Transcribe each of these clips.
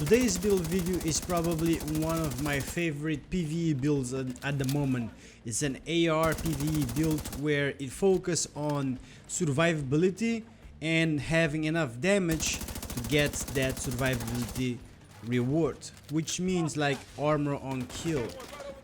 Today's build video is probably one of my favorite PvE builds at the moment. It's an AR PvE build where it focuses on survivability and having enough damage to get that survivability reward, which means like armor on kill.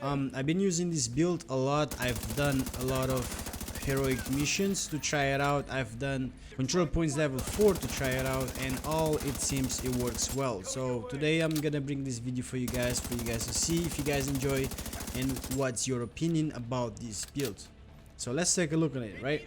I've been using this build a lot. I've done a lot of heroic missions to try it out. I've done control points level 4 to try it out, and all it seems it works well. So today I'm gonna bring this video for you guys to see if you guys enjoy and what's your opinion about this build. So let's take a look at it, right?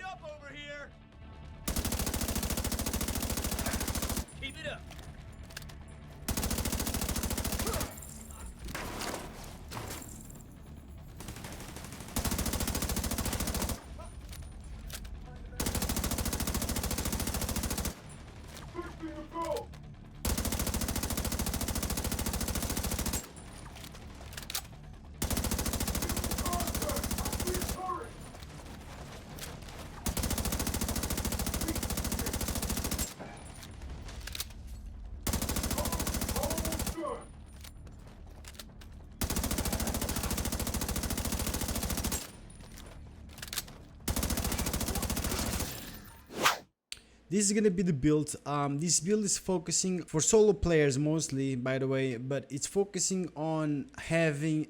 This is gonna be the build. This build is focusing for solo players mostly, by the way, but it's focusing on having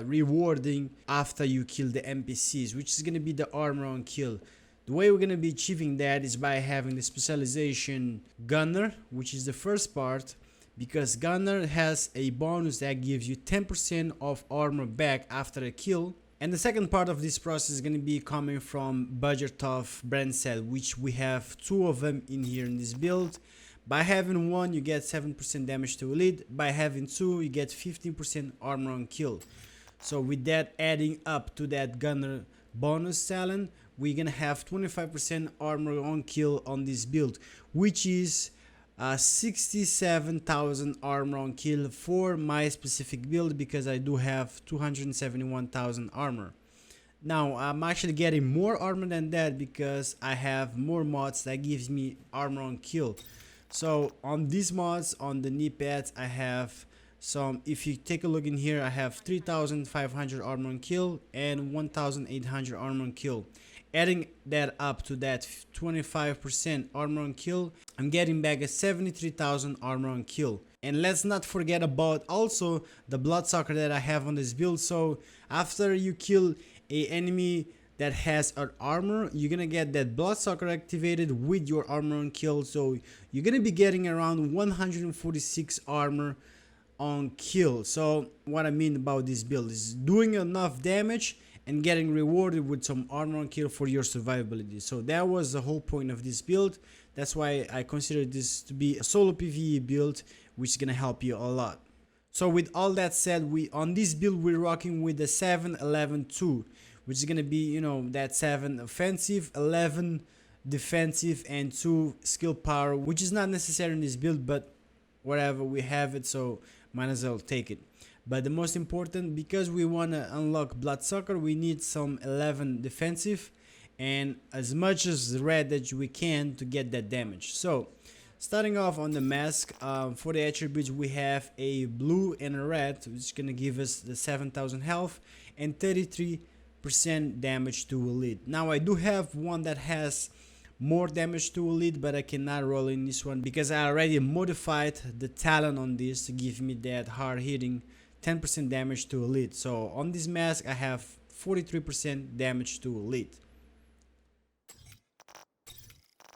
rewarding after you kill the NPCs, which is gonna be the armor on kill. The way we're gonna be achieving that is by having the specialization Gunner, which is the first part, because Gunner has a bonus that gives you 10% of armor back after a kill. And the second part of this process is going to be coming from Budget of Brand Set, which we have two of them in here in this build. By having one, you get 7% damage to elite. By having two, you get 15% armor on kill. So with that adding up to that Gunner bonus talent, we're going to have 25% armor on kill on this build, which is 67,000 armor on kill for my specific build, because I do have 271,000 armor. Now I'm actually getting more armor than that because I have more mods that gives me armor on kill. So on these mods, on the knee pads, I have some. If you take a look in here, I have 3,500 armor on kill and 1,800 armor on kill. Adding that up to that 25% armor on kill, I'm getting back a 73,000 armor on kill. And let's not forget about also the bloodsucker that I have on this build. So after you kill a enemy that has an armor, you're gonna get that bloodsucker activated with your armor on kill. So you're gonna be getting around 146 armor on kill. So what I mean about this build is doing enough damage and getting rewarded with some armor on kill for your survivability. So that was the whole point of this build. That's why I consider this to be a solo PvE build, which is gonna help you a lot. So with all that said, on this build we're rocking with the 7-11-2, which is gonna be, you know, that 7 offensive, 11 defensive, and 2 skill power, which is not necessary in this build, but whatever, we have it, so might as well take it. But the most important, because we want to unlock Bloodsucker, we need some 11 defensive and as much as red that we can to get that damage. So starting off on the mask, for the attributes we have a blue and a red, which is going to give us the 7,000 health and 33% damage to elite. Now I do have one that has more damage to elite, but I cannot roll in this one because I already modified the talent on this to give me that hard hitting 10% damage to elite. So on this mask I have 43% damage to elite.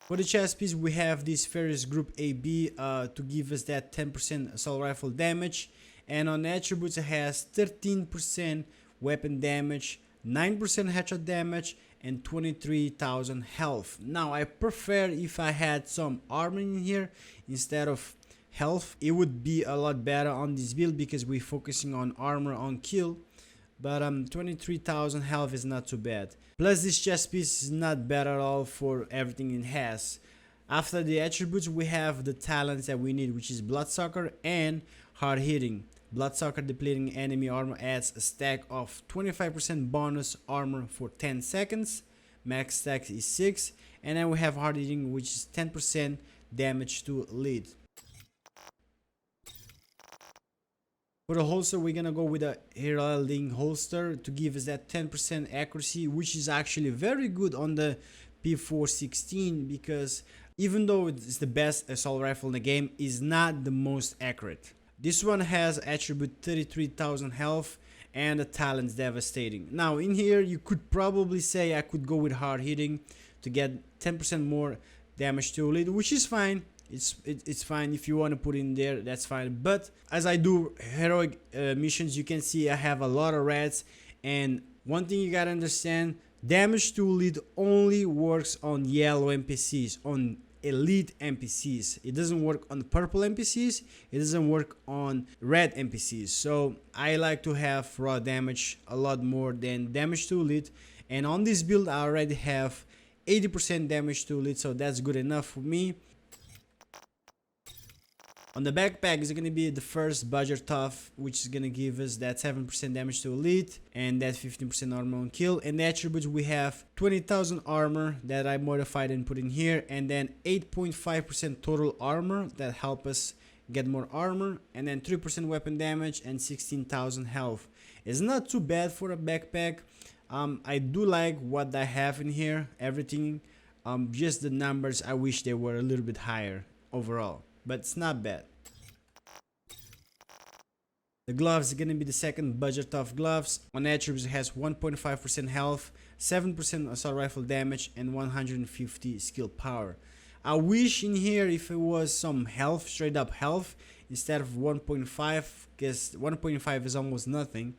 For the chest piece we have this Ferris Group AB to give us that 10% assault rifle damage, and on attributes it has 13% weapon damage, 9% headshot damage, and 23,000 health. Now I prefer if I had some armor in here instead of health. It would be a lot better on this build because we're focusing on armor on kill, but 23,000 health is not too bad. Plus this chest piece is not bad at all for everything it has. After the attributes we have the talents that we need, which is Bloodsucker and Hard Hitting. Bloodsucker depleting enemy armor adds a stack of 25% bonus armor for 10 seconds. Max stack is 6, and then we have Hard Hitting, which is 10% damage to lead. For the holster, we're gonna go with a heralding holster to give us that 10% accuracy, which is actually very good on the P416, because even though it's the best assault rifle in the game, is not the most accurate. This one has attribute 33,000 health and the talent's devastating. Now in here you could probably say I could go with hard hitting to get 10% more damage to elite, which is fine. It's fine if you want to put in there, that's fine. But as I do heroic missions, you can see I have a lot of reds, and one thing you gotta understand, damage to elite only works on yellow NPCs, on elite NPCs. It doesn't work on purple NPCs, it doesn't work on red NPCs. So I like to have raw damage a lot more than damage to elite, and on this build I already have 80% damage to elite, so that's good enough for me. On the backpack is going to be the first budget tough, which is going to give us that 7% damage to elite and that 15% armor on kill. And the attributes, we have 20,000 armor that I modified and put in here, and then 8.5% total armor that help us get more armor, and then 3% weapon damage and 16,000 health. It's not too bad for a backpack. I do like what I have in here, everything. Just the numbers, I wish they were a little bit higher overall, but it's not bad. The gloves are gonna be the second budget tough gloves. On attributes, it has 1.5% health, 7% assault rifle damage, and 150 skill power. I wish in here if it was some health, straight up health, instead of 1.5, because 1.5 is almost nothing.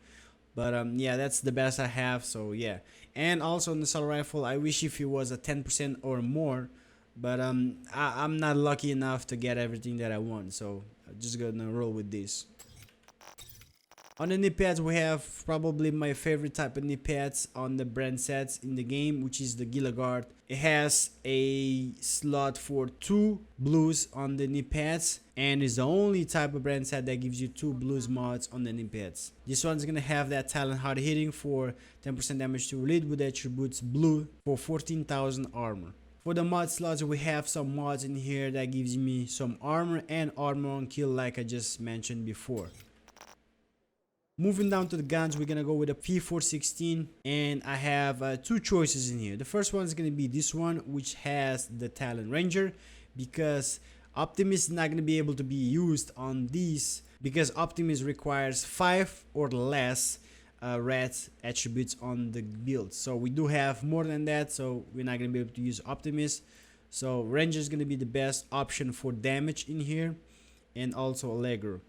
But yeah, that's the best I have, so yeah. And also on the assault rifle, I wish if it was a 10% or more, but I'm not lucky enough to get everything that I want, so I'm just gonna roll with this. On the knee pads, we have probably my favorite type of knee pads on the brand sets in the game, which is the Gila Guard. It has a slot for 2 blues on the knee pads, and is the only type of brand set that gives you 2 blues mods on the knee pads. This one's gonna have that talent hard hitting for 10% damage to elite with attributes blue for 14,000 armor. For the mod slots, we have some mods in here that gives me some armor and armor on kill, like I just mentioned before. Moving down to the guns, we're gonna go with a P416, and I have 2 choices in here. The first one is gonna be this one, which has the talent ranger, because Optimus is not gonna be able to be used on these, because Optimus requires 5 or less red attributes on the build. So we do have more than that, so we're not gonna be able to use Optimus. So ranger is gonna be the best option for damage in here, and also Allegro.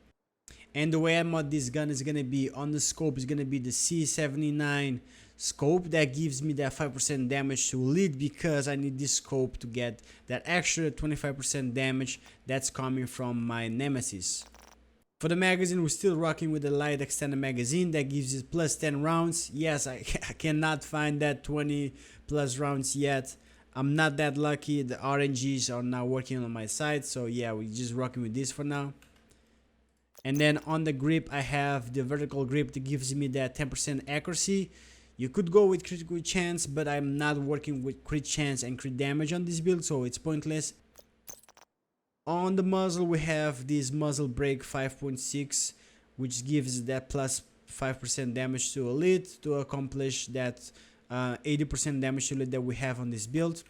And the way I mod this gun is gonna be on the scope is gonna be the C79 scope that gives me that 5% damage to elite, because I need this scope to get that extra 25% damage that's coming from my nemesis. For the magazine, we're still rocking with the light extended magazine that gives it plus 10 rounds. Yes, I cannot find that 20 plus rounds yet. I'm not that lucky. The RNGs are not working on my side, so yeah, we're just rocking with this for now. And then on the grip, I have the vertical grip that gives me that 10% accuracy. You could go with critical chance, but I'm not working with crit chance and crit damage on this build, so it's pointless. On the muzzle, we have this muzzle break 5.6, which gives that plus 5% damage to elite to accomplish that 80% damage to elite that we have on this build.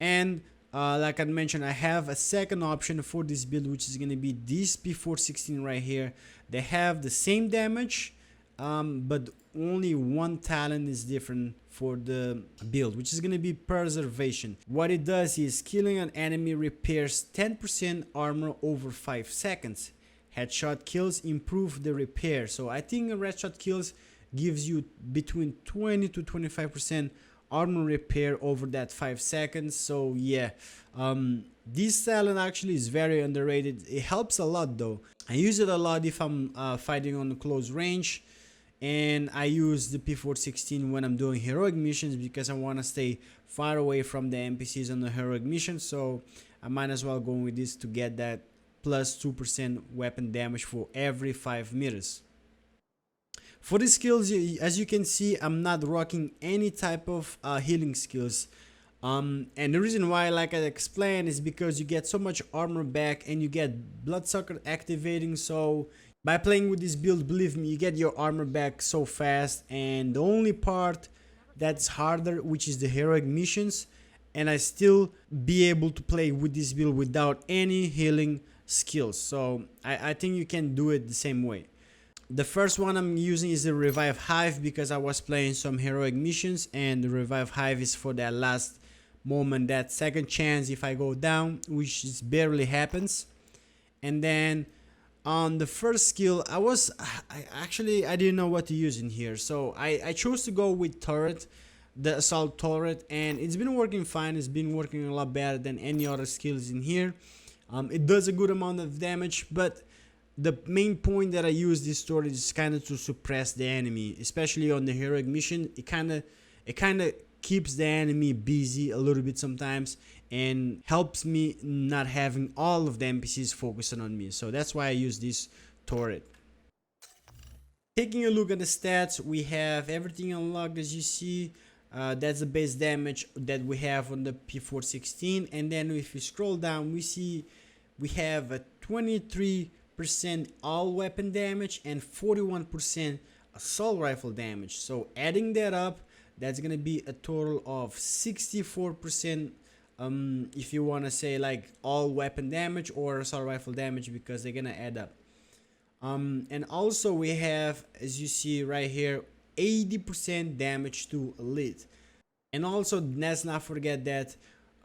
And like I mentioned, I have a second option for this build, which is going to be this P416 right here. They have the same damage, but only one talent is different for the build, which is going to be preservation. What it does is killing an enemy repairs 10% armor over 5 seconds. Headshot kills improve the repair. So I think a headshot kills gives you between 20 to 25% armor repair over that 5 seconds. So yeah, this talent actually is very underrated. It helps a lot though. I use it a lot if I'm fighting on close range, and I use the P416 when I'm doing heroic missions, because I want to stay far away from the NPCs on the heroic mission. So I might as well go with this to get that plus 2% weapon damage for every 5 meters. For the skills, as you can see, I'm not rocking any type of healing skills. And the reason why, like I explained, is because you get so much armor back and you get bloodsucker activating, so By playing with this build, believe me, you get your armor back so fast, and the only part that's harder, which is the heroic missions, and I still be able to play with this build without any healing skills. So I think you can do it the same way. The first one I'm using is the Revive Hive because I was playing some heroic missions, and the Revive Hive is for that last moment, that second chance if I go down, which is barely happens. And then on the first skill, I didn't know what to use in here, so I chose to go with turret, the assault turret, and it's been working fine. It's been working a lot better than any other skills in here. It does a good amount of damage, but the main point that I use this turret is kind of to suppress the enemy, especially on the heroic mission. It kind of keeps the enemy busy a little bit sometimes, and helps me not having all of the NPCs focusing on me. So that's why I use this turret. Taking a look at the stats, we have everything unlocked as you see. That's the base damage that we have on the P416, and then if we scroll down, we see we have a 23% all weapon damage and 41% assault rifle damage. So adding that up, that's gonna be a total of 64%, if you want to say like all weapon damage or assault rifle damage, because they're gonna add up. And also we have, as you see right here, 80% damage to elite. And also let's not forget that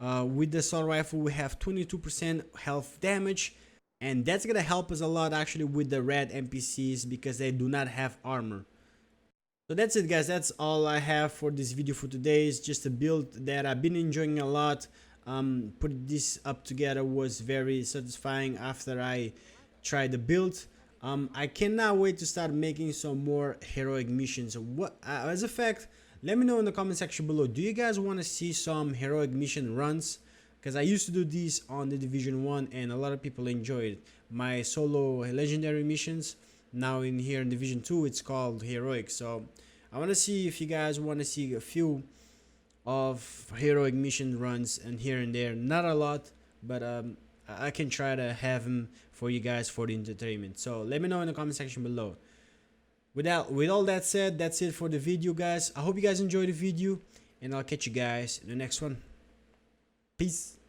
with the assault rifle we have 22% health damage, and that's gonna help us a lot actually with the red NPCs because they do not have armor. So that's it guys, that's all I have for this video for today. It's just a build that I've been enjoying a lot. Putting this up together was very satisfying after I tried the build. I cannot wait to start making some more heroic missions. As a fact, let me know in the comment section below, do you guys want to see some heroic mission runs? Because I used to do these on the Division 1 and a lot of people enjoyed my solo legendary missions. Now in here in Division 2 it's called heroic. So I want to see if you guys want to see a few of heroic mission runs and here and there. Not a lot, but I can try to have them for you guys for the entertainment. So let me know in the comment section below. With all that said, that's it for the video guys. I hope you guys enjoyed the video, and I'll catch you guys in the next one. Peace.